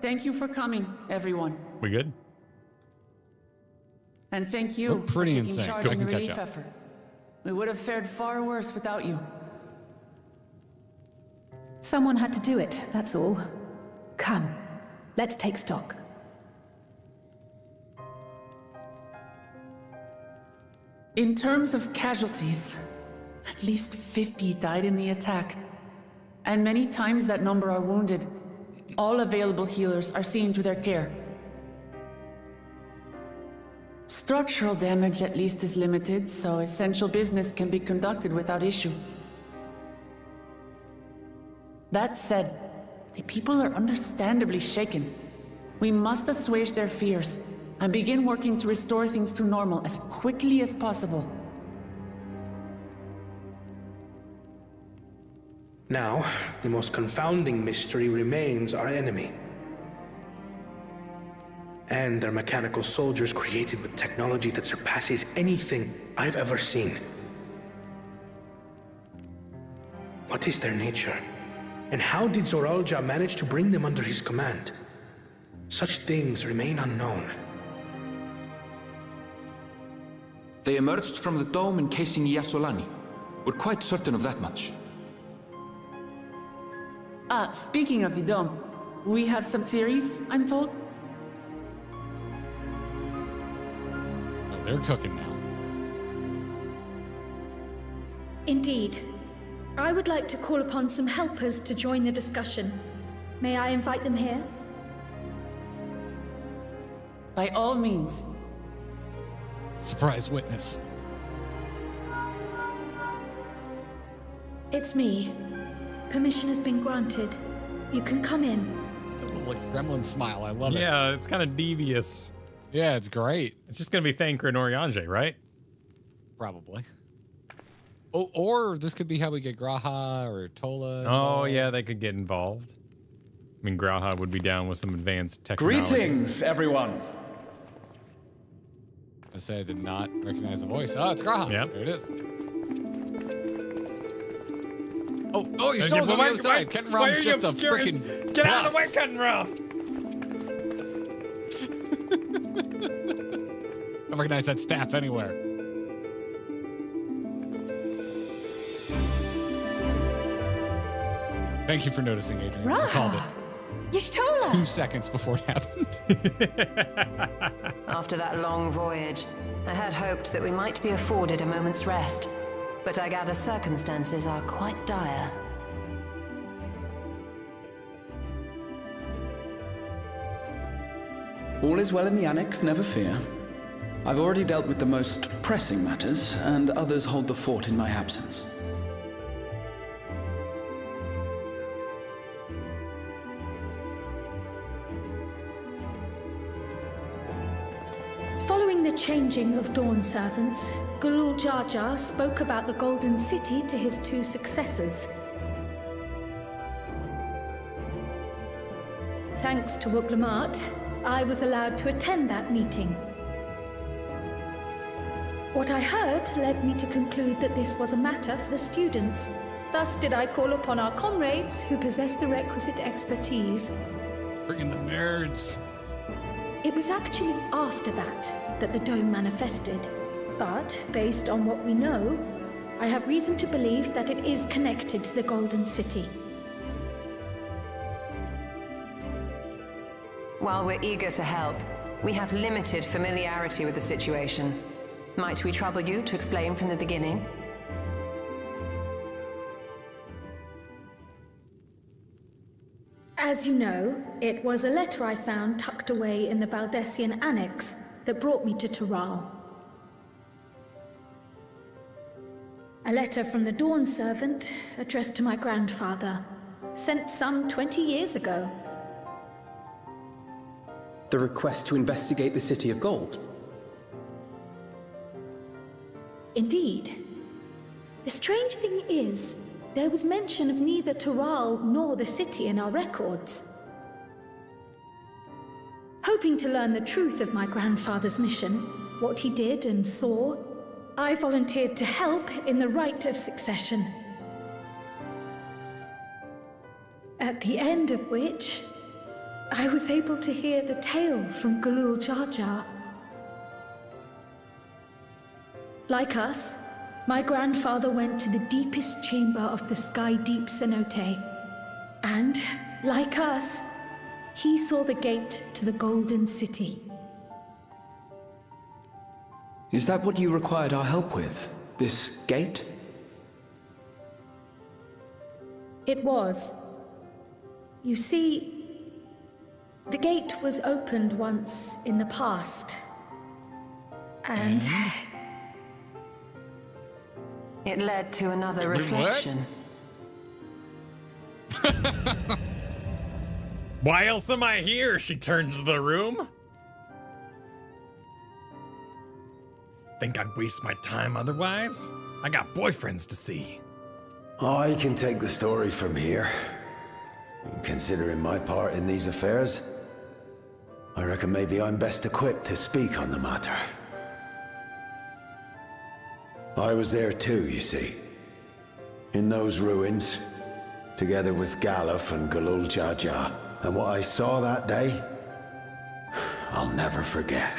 thank you for coming, everyone. We good? And thank you We're pretty for taking insane. charge Go. of the I can catch relief up. effort. We would have fared far worse without you. Someone had to do it, that's all. Come, let's take stock. In terms of casualties, at least 50 died in the attack. And many times that number are wounded. All available healers are seen to their care. Structural damage at least is limited, so essential business can be conducted without issue. That said, the people are understandably shaken. We must assuage their fears and begin working to restore things to normal as quickly as possible. Now, the most confounding mystery remains our enemy. And their mechanical soldiers created with technology that surpasses anything I've ever seen. What is their nature? And how did Zoraal Ja manage to bring them under his command? Such things remain unknown. They emerged from the dome encasing Yasolani. We're quite certain of that much. Speaking of the dome, we have some theories, I'm told. Oh, they're cooking now. Indeed. I would like to call upon some helpers to join the discussion. May I invite them here? By all means. Surprise witness. It's me. Permission has been granted. You can come in. That little like gremlin smile. I love it. Yeah, it's kind of devious. Yeah, it's great. It's just going to be Thancred and Oriange, right? Probably. Oh, or this could be how we get Graha or Tola. Oh, yeah, they could get involved. I mean, Graha would be down with some advanced technology. Greetings, everyone. I say I did not recognize the voice. Oh, it's Graha. Yeah. There it is. Oh, you stole on the other side. Kenton Rom's just a freaking Get out of the way, Kenton Rom! I recognize that staff anywhere. Thank you for noticing, Adrian. I called it. Y'shtola! 2 seconds before it happened. After that long voyage, I had hoped that we might be afforded a moment's rest. But I gather circumstances are quite dire. All is well in the Annex, never fear. I've already dealt with the most pressing matters, and others hold the fort in my absence. Following the changing of Dawn servants, Zoraal Ja spoke about the Golden City to his 2 successors. Thanks to Wuglamat, I was allowed to attend that meeting. What I heard led me to conclude that this was a matter for the students. Thus did I call upon our comrades who possess the requisite expertise. Bring in the nerds. It was actually after that the dome manifested. But, based on what we know, I have reason to believe that it is connected to the Golden City. While we're eager to help, we have limited familiarity with the situation. Might we trouble you to explain from the beginning? As you know, it was a letter I found tucked away in the Baldessian Annex that brought me to Zoraal. A letter from the Dawn servant, addressed to my grandfather, sent some 20 years ago. The request to investigate the City of Gold. Indeed. The strange thing is, there was mention of neither Zoraal nor the city in our records. Hoping to learn the truth of my grandfather's mission, what he did and saw, I volunteered to help in the rite of succession. At the end of which, I was able to hear the tale from Galuf Ja. Like us, my grandfather went to the deepest chamber of the sky deep cenote. And, like us, he saw the gate to the Golden City. Is that what you required our help with? This gate? It was. You see, the gate was opened once in the past. And... It led to another Wait, what? reflection. Why else am I here? She turns to the room. Think I'd waste my time otherwise? I got boyfriends to see. I can take the story from here. Considering my part in these affairs, I reckon maybe I'm best equipped to speak on the matter. I was there too, you see. In those ruins, together with Galuf and Galuf Ja. And what I saw that day, I'll never forget.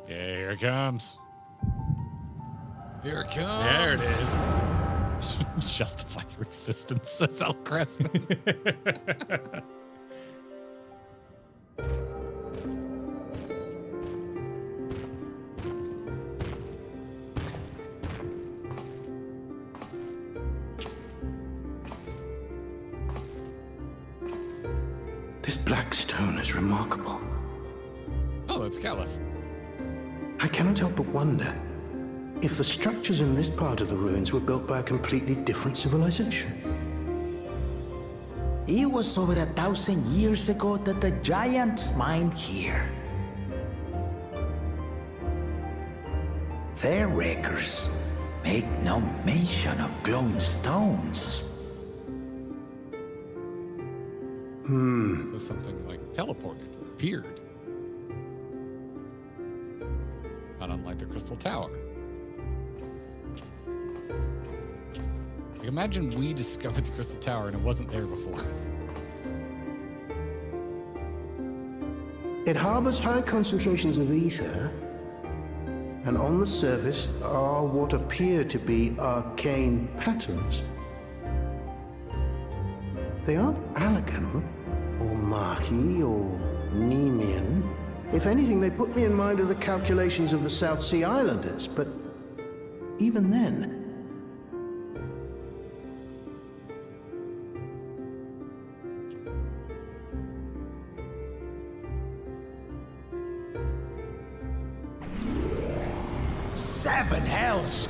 Yeah, here it comes. Here it comes. There it is. Justify your existence, says Alcrest. This black stone is remarkable. Oh, it's Galuf. I cannot help but wonder if the structures in this part of the ruins were built by a completely different civilization. It was over 1,000 years ago that the giants mined here. Their records make no mention of glowing stones. So something like teleported or appeared. Not unlike the Crystal Tower. Like, imagine we discovered the Crystal Tower and it wasn't there before. It harbors high concentrations of ether, and on the surface are what appear to be arcane patterns. They aren't Allegan, or Mahi, or Nemean. If anything, they put me in mind of the calculations of the South Sea Islanders, but even then... Seven hells!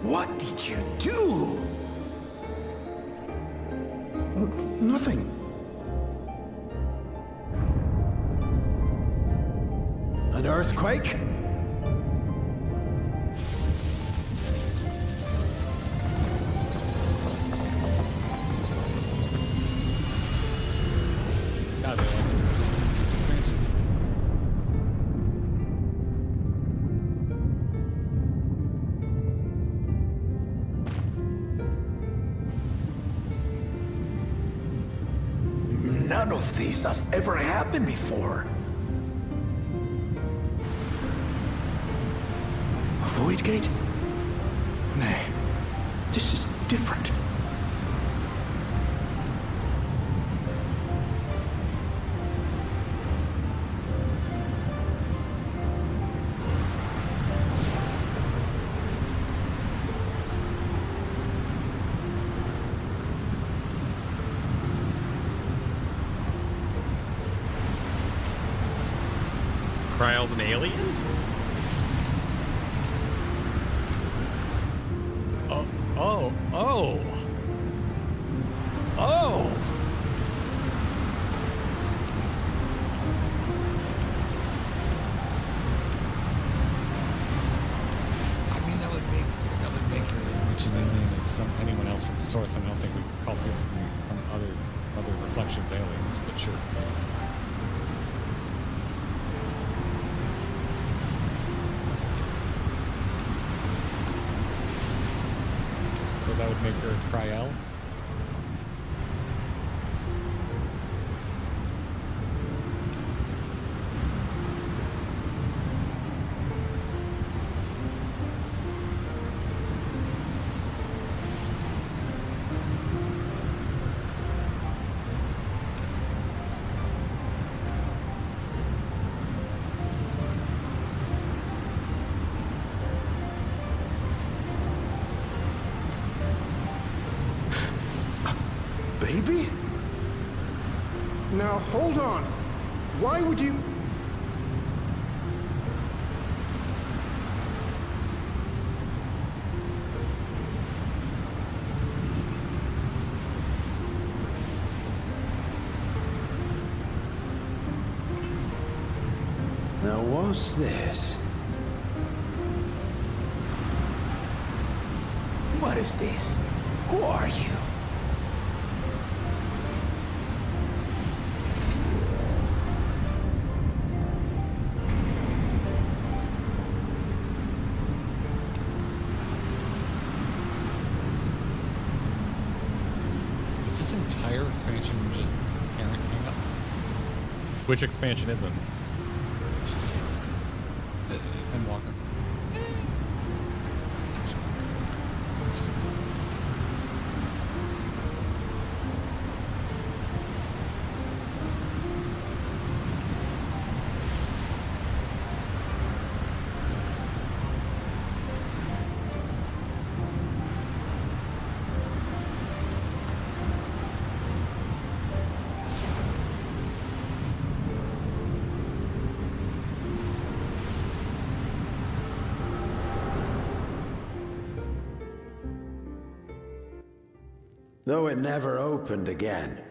What did you do? Nothing. An earthquake? God, they like this expansion. None of this has ever happened before. A void gate? Nay, this is different. Krile's an alien? Oh! I mean, that would make her as much an alien as anyone else from Source, and I don't think we can call people from other Reflections aliens, but sure. So So that would make her Krile. Baby? Now, hold on. Why would you... Now, what's this? What is this? Who are you? Is this entire expansion just parent hangups? Which expansion isn't? And Walker. Though it never opened again,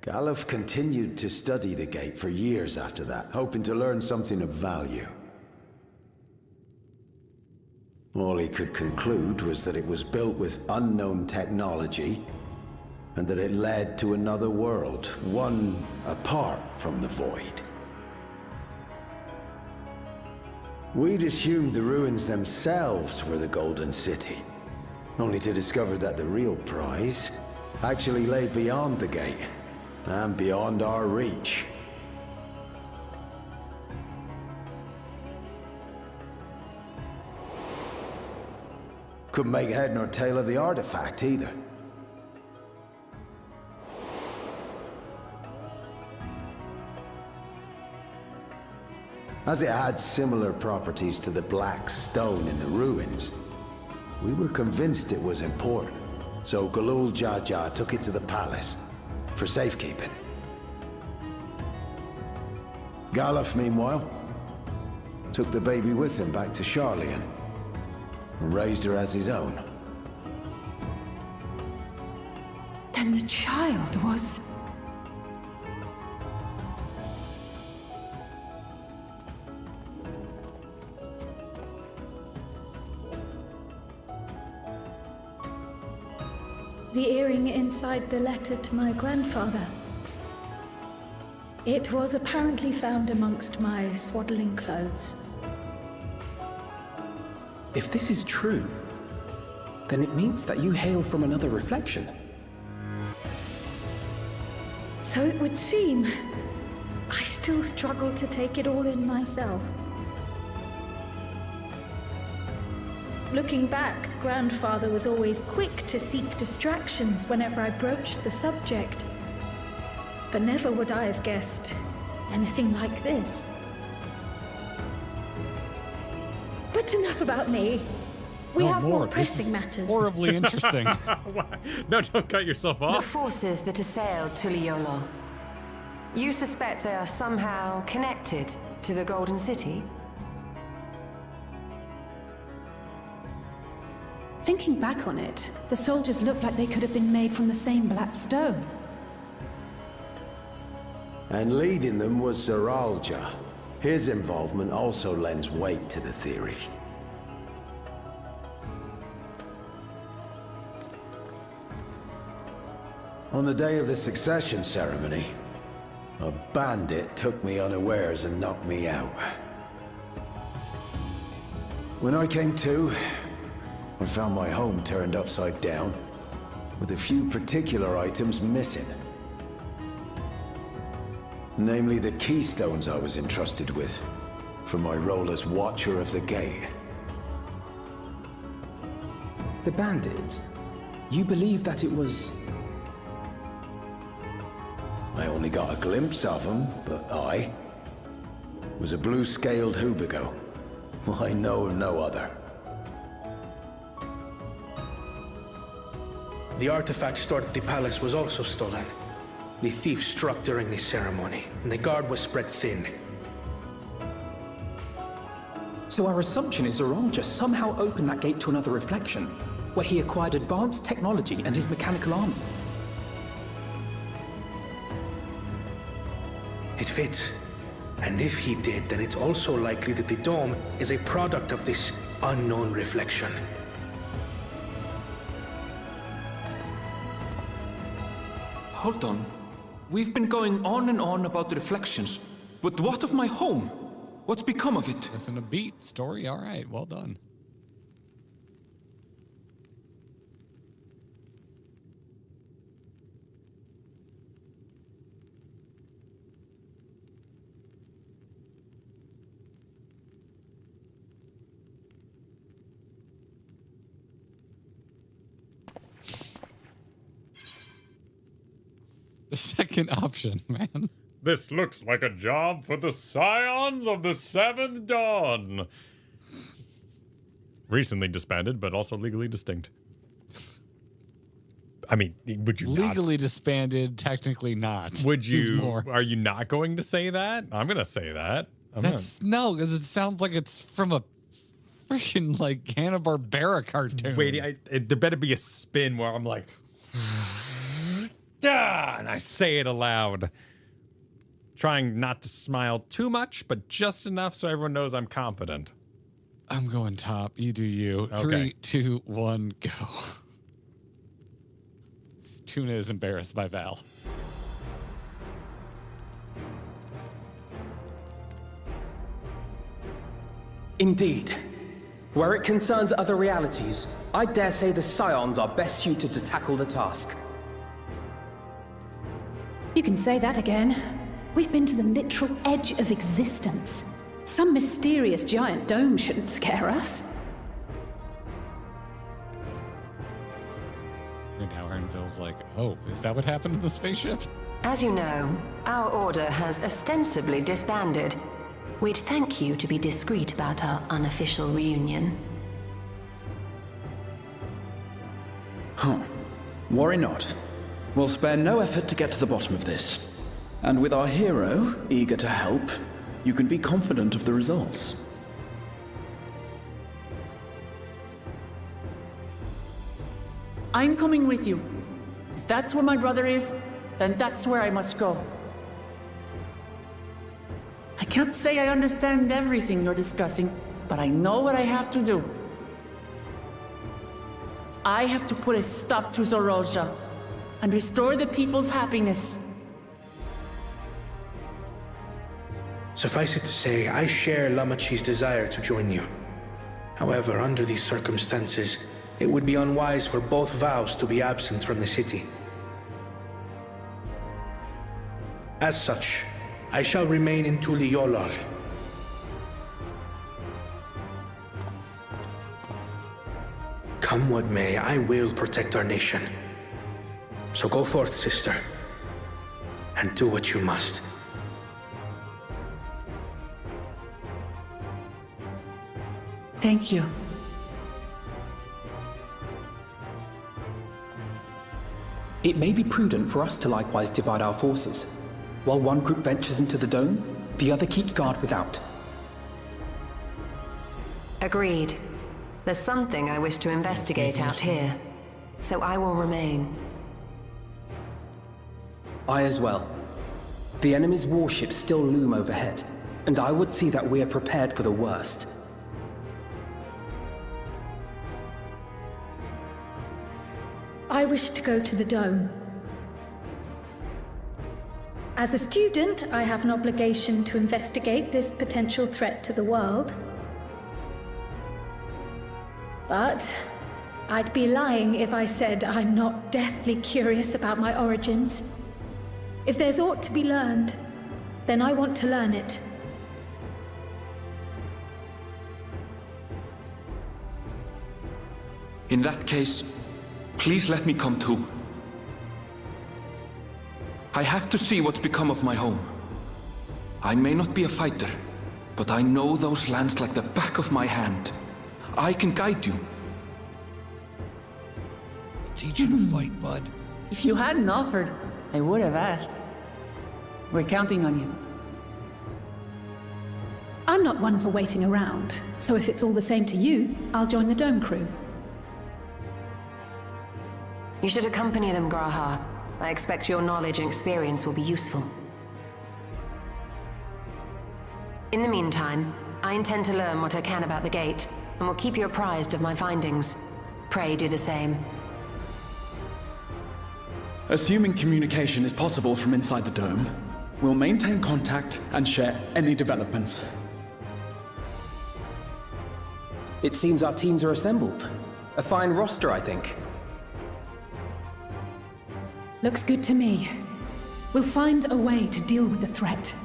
Galuf continued to study the gate for years after that, hoping to learn something of value. All he could conclude was that it was built with unknown technology, and that it led to another world, one apart from the Void. We'd assumed the ruins themselves were the Golden City, only to discover that the real prize actually lay beyond the gate, and beyond our reach. Couldn't make head nor tail of the artifact either. As it had similar properties to the black stone in the ruins, we were convinced it was important, so Zoraal Ja took it to the palace for safekeeping. Galuf, meanwhile, took the baby with him back to Charlian and raised her as his own. Then the child was... The earring inside the letter to my grandfather. It was apparently found amongst my swaddling clothes. If this is true, then it means that you hail from another reflection. So it would seem. I still struggle to take it all in myself. Looking back, Grandfather was always quick to seek distractions whenever I broached the subject. But never would I have guessed anything like this. But enough about me. We have more pressing matters. Horribly interesting. No, don't cut yourself The off. forces that assailed Tuliyola. You suspect they are somehow connected to the Golden City? Thinking back on it, the soldiers looked like they could have been made from the same black stone. And leading them was Zoraal Ja. His involvement also lends weight to the theory. On the day of the succession ceremony, a bandit took me unawares and knocked me out. When I came to, I found my home turned upside down, with a few particular items missing. Namely the keystones I was entrusted with, for my role as Watcher of the Gate. The bandit? You believe that it was... I only got a glimpse of him, but I was a blue-scaled Hubigo. I know of no other. The artifact stored at the palace was also stolen. The thief struck during the ceremony, and the guard was spread thin. So our assumption is Zoraal Ja somehow opened that gate to another reflection, where he acquired advanced technology and his mechanical army. It fits. And if he did, then it's also likely that the dome is a product of this unknown reflection. Hold on. We've been going on and on about the reflections, but what of my home? What's become of it? Listen, a beat story. All right, well done. The second option, man. This looks like a job for the Scions of the Seventh Dawn. Recently disbanded, but also legally distinct. I mean, would you legally disbanded? Technically not. Would you? Are you not going to say that? I'm gonna say that. No, because it sounds like it's from a freaking like Hanna-Barbera cartoon. Wait, there better be a spin where I'm like, and I say it aloud. Trying not to smile too much, but just enough so everyone knows I'm confident. I'm going top. You do you. Okay. 3, 2, 1, go. Tuna is embarrassed by Val. Indeed. Where it concerns other realities, I dare say the Scions are best suited to tackle the task. You can say that again. We've been to the literal edge of existence. Some mysterious giant dome shouldn't scare us. And now Aaron feels like, oh, is that what happened to the spaceship? As you know, our order has ostensibly disbanded. We'd thank you to be discreet about our unofficial reunion. Huh. Worry not. We'll spare no effort to get to the bottom of this. And with our hero eager to help, you can be confident of the results. I'm coming with you. If that's where my brother is, then that's where I must go. I can't say I understand everything you're discussing, but I know what I have to do. I have to put a stop to Zoraal Ja and restore the people's happiness. Suffice it to say, I share Lamachi's desire to join you. However, under these circumstances, it would be unwise for both vows to be absent from the city. As such, I shall remain in Tuli Yolal. Come what may, I will protect our nation. So go forth, sister, and do what you must. Thank you. It may be prudent for us to likewise divide our forces. While one group ventures into the dome, the other keeps guard without. Agreed. There's something I wish to investigate out here, so I will remain. I as well. The enemy's warships still loom overhead, and I would see that we are prepared for the worst. I wish to go to the dome. As a student, I have an obligation to investigate this potential threat to the world. But I'd be lying if I said I'm not deathly curious about my origins. If there's aught to be learned, then I want to learn it. In that case, please let me come too. I have to see what's become of my home. I may not be a fighter, but I know those lands like the back of my hand. I can guide you. Teach you to fight, bud. If you hadn't offered, I would have asked. We're counting on you. I'm not one for waiting around, so if it's all the same to you, I'll join the Dome crew. You should accompany them, Graha. I expect your knowledge and experience will be useful. In the meantime, I intend to learn what I can about the gate, and will keep you apprised of my findings. Pray do the same. Assuming communication is possible from inside the dome, we'll maintain contact and share any developments. It seems our teams are assembled. A fine roster, I think. Looks good to me. We'll find a way to deal with the threat.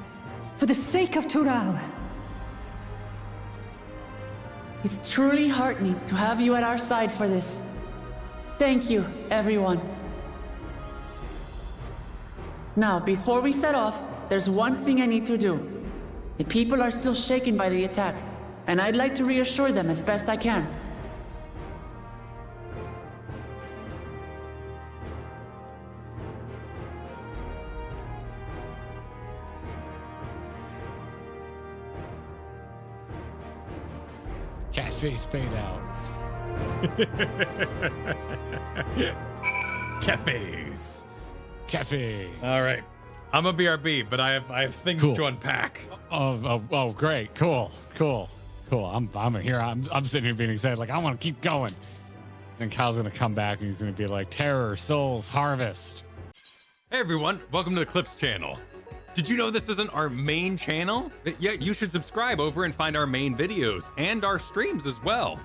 For the sake of Tural. It's truly heartening to have you at our side for this. Thank you, everyone. Now, before we set off, there's one thing I need to do. The people are still shaken by the attack, and I'd like to reassure them as best I can. Catface fade out. Cafes. Cafe. All right. I'm a BRB, but I have things to unpack. Oh, great. Cool. I'm here. I'm sitting here being excited. Like, I want to keep going. And Kyle's going to come back and he's going to be like, Terror, Souls, Harvest. Hey, everyone. Welcome to the Clips channel. Did you know this isn't our main channel? Yeah, you should subscribe over and find our main videos and our streams as well.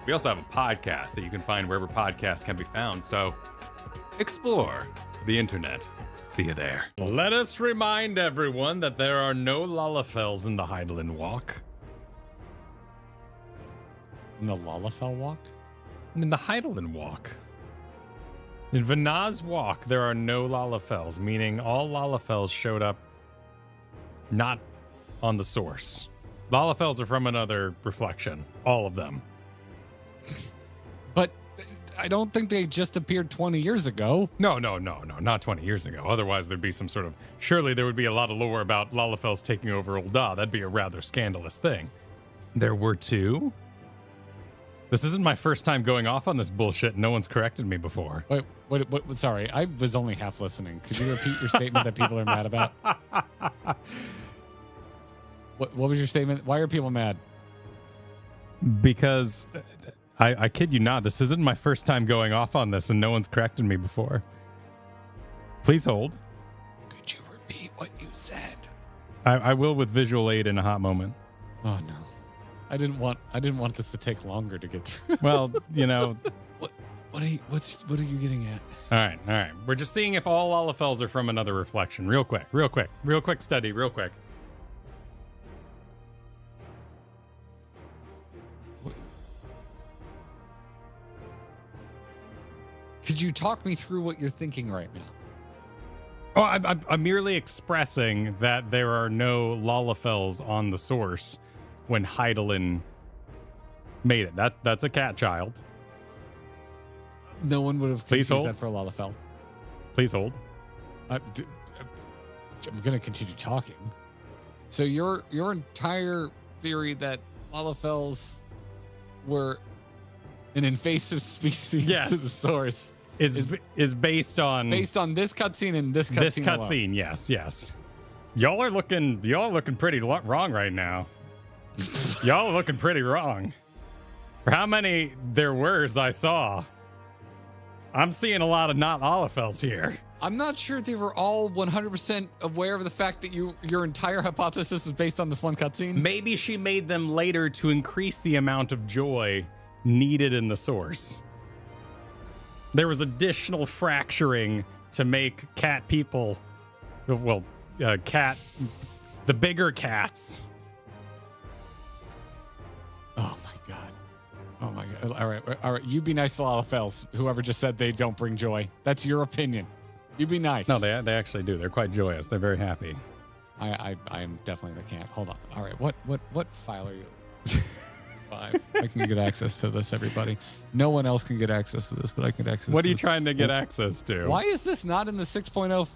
We also have a podcast that you can find wherever podcasts can be found. So explore the internet. See you there. Let us remind everyone that there are no Lalafels in the Hydaelyn Walk. In the Lalafell Walk? In the Hydaelyn Walk. In Vanaz Walk, there are no Lalafels, meaning all Lalafels showed up not on the source. Lalafels are from another reflection. All of them. But I don't think they just appeared 20 years ago. No, not 20 years ago. Otherwise, there'd be some sort of... Surely there would be a lot of lore about Lalafels taking over Ul'dah. That'd be a rather scandalous thing. There were two? This isn't my first time going off on this bullshit. No one's corrected me before. Wait, what? Sorry, I was only half listening. Could you repeat your statement that people are mad about? What was your statement? Why are people mad? Because I kid you not, this isn't my first time going off on this and no one's corrected me before. Please hold. Could you repeat what you said? I will with visual aid in a hot moment. Oh no. I didn't want this to take longer to get through. Well, you know. What are you getting at? All right. We're just seeing if all Lalafels are from another reflection. Real quick study, real quick. Could you talk me through what you're thinking right now? Oh, I'm merely expressing that there are no Lalafels on the source when Hydaelyn made it. That's a cat child. No one would have confused that for a Lalafell. Please hold. I'm going to continue talking. So your entire theory that Lalafels were an invasive species to the source is based on this cutscene and this cutscene. Yes. Y'all are looking pretty wrong right now. Y'all are looking pretty wrong. For how many there were I saw, I'm seeing a lot of not Lalafels here. I'm not sure they were all 100% aware of the fact that your entire hypothesis is based on this one cutscene. Maybe she made them later to increase the amount of joy needed in the source. There was additional fracturing to make cat people, well, the bigger cats. Oh my god. Oh my god. All right. You be nice to Lalafels, whoever just said they don't bring joy. That's your opinion. You be nice. No, they actually do. They're quite joyous. They're very happy. I am definitely the can't. Hold on. All right. What file are you? 5. I can get access to this, everybody. No one else can get access to this, but I can access. What are you trying to get access to? Why is this not in the 6.0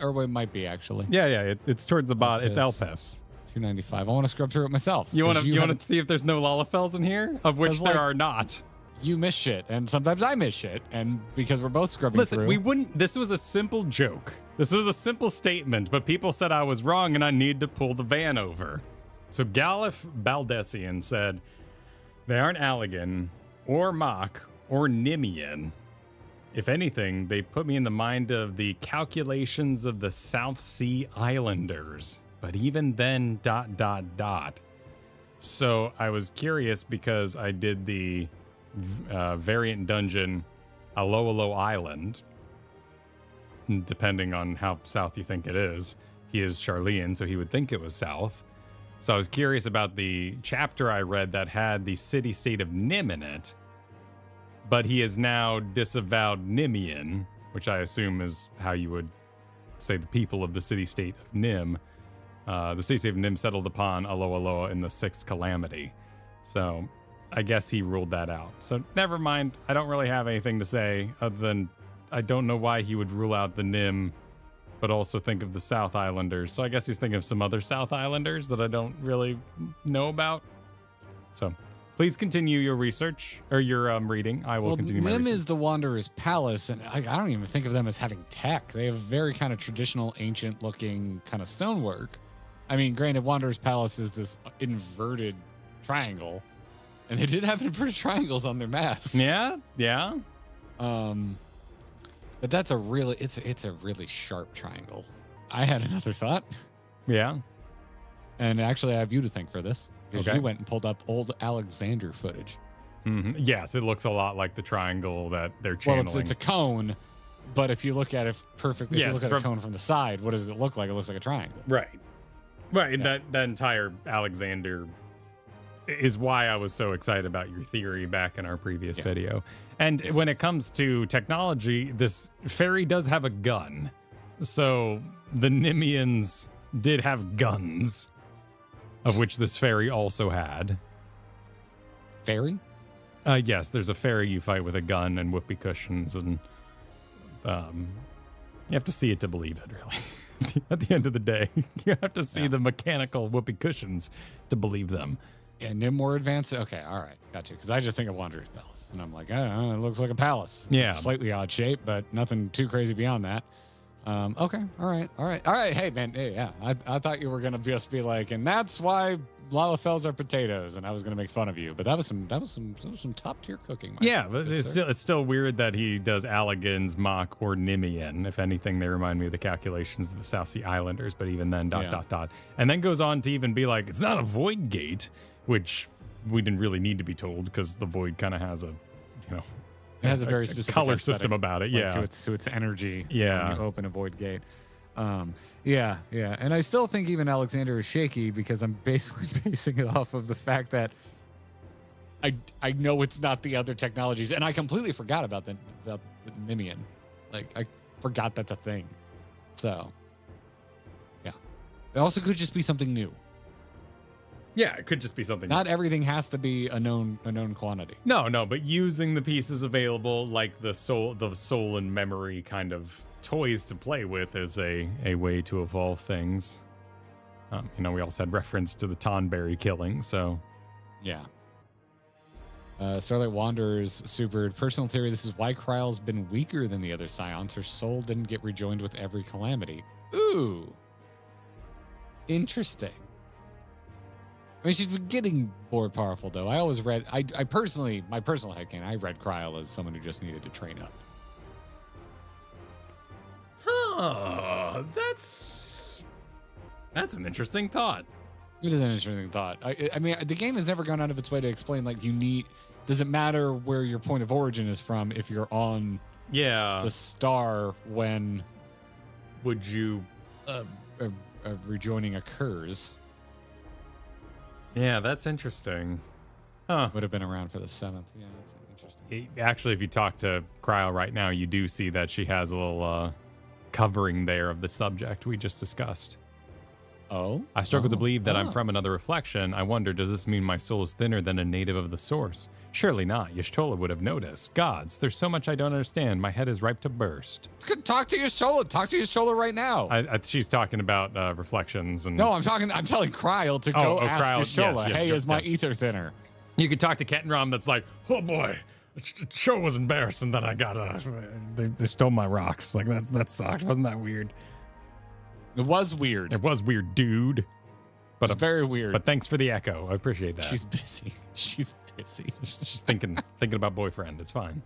or it might be actually? Yeah. It's towards the bottom. It's Elpis. 295. I want to scrub through it myself. You want to see if there's no Lalafels in here, of which there are not. You miss shit, and sometimes I miss shit, and because we're both scrubbing through. Listen, we wouldn't. This was a simple joke. This was a simple statement, but people said I was wrong, and I need to pull the van over. So Galuf Baldessian said, they aren't Allegan, or Mach, or Nimian. If anything, they put me in the mind of the calculations of the South Sea Islanders. But even then, ... So I was curious because I did the variant dungeon Alo Island, depending on how south you think it is. He is Charlean, so he would think it was south. So I was curious about the chapter I read that had the city-state of Nim in it, but he is now disavowed Nimian, which I assume is how you would say the people of the city-state of Nim. The city-state of Nim settled upon Aloha in the 6th calamity. So I guess he ruled that out. So never mind. I don't really have anything to say other than I don't know why he would rule out the Nim, but also think of the South Islanders. So I guess he's thinking of some other South Islanders that I don't really know about. So please continue your research or your reading. I will continue my research. Nim is the Wanderer's Palace, and I don't even think of them as having tech. They have very kind of traditional, ancient-looking kind of stonework. I mean, granted, Wanderer's Palace is this inverted triangle, and they did have inverted triangles on their masks. Yeah. But that's a really, it's a really sharp triangle. I had another thought. Yeah. And actually, I have you to thank for this. Because Okay. you went and pulled up old Alexander footage. Mm-hmm. Yes, it looks a lot like the triangle that they're channeling. Well, it's a cone, but if you look at it perfectly, if you Yes, look at a cone from the side, what does it look like? It looks like a triangle. Right. And that entire Alexander is why I was so excited about your theory back in our previous video. And when it comes to technology, this fairy does have a gun. So the Nimians did have guns, of which this fairy also had. Fairy? Yes, there's a fairy you fight with a gun and whoopee cushions, and you have to see it to believe it, really. At the end of the day, you have to see the mechanical whoopee cushions to believe them. Yeah, Nim more advanced. Okay, all right, gotcha. Because I just think of Wanderer's Palace, and I'm like, oh, it looks like a palace. It's a slightly odd shape, but nothing too crazy beyond that. Okay, all right. Hey, man, hey, yeah. I thought you were gonna just be like, and that's why Lalafels are potatoes, and I was gonna make fun of you. But that was some top tier cooking. Yeah, but it's still weird that he does Allegans, Mach, or Nimian. If anything, they remind me of the calculations of the South Sea Islanders. But even then, ... and then goes on to even be like, it's not a void gate, which we didn't really need to be told because the void kind of has a, it has a very specific color system about it. Like to its energy. Yeah. When you open a void gate. Yeah. And I still think even Alexander is shaky because I'm basically basing it off of the fact that I know it's not the other technologies, and I completely forgot about the Nimian. Like I forgot that's a thing. So yeah. It also could just be something new. Yeah, it could just be something. Not everything has to be a known quantity. No, but using the pieces available, like the soul and memory kind of toys to play with, is a way to evolve things. We also had reference to the Tonberry killing, so yeah. Starlight Wanderers super personal theory. This is why Krile's been weaker than the other Scions. Her soul didn't get rejoined with every calamity. Ooh, interesting. I mean, she's been getting more powerful, though. I always read, I personally, my personal headcanon, I read Krile as someone who just needed to train up. Huh, that's an interesting thought. It is an interesting thought. I mean, the game has never gone out of its way to explain, like, does it matter where your point of origin is from if you're on Yeah. the star when Would you? a rejoining occurs. Yeah, that's interesting. Huh. Would have been around for the 7th. Yeah, that's interesting. Actually, if you talk to Krile right now, you do see that she has a little covering there of the subject we just discussed. Oh? I struggle to believe that I'm from another reflection. I wonder, does this mean my soul is thinner than a native of the source? Surely not. Y'shtola would have noticed. Gods, there's so much I don't understand. My head is ripe to burst. Talk to Y'shtola. Talk to Y'shtola right now. She's talking about reflections and. No, I'm telling Krile to go ask Krile, Y'shtola, yes, hey, yes, is my yes. ether thinner? You could talk to Kettenrom that's like, oh boy, the show was embarrassing that I got they stole my rocks. Like that sucked. Wasn't that weird? It was weird. It was weird, dude. But It's very weird. But thanks for the echo. I appreciate that. She's busy. She's busy. She's thinking about boyfriend. It's fine.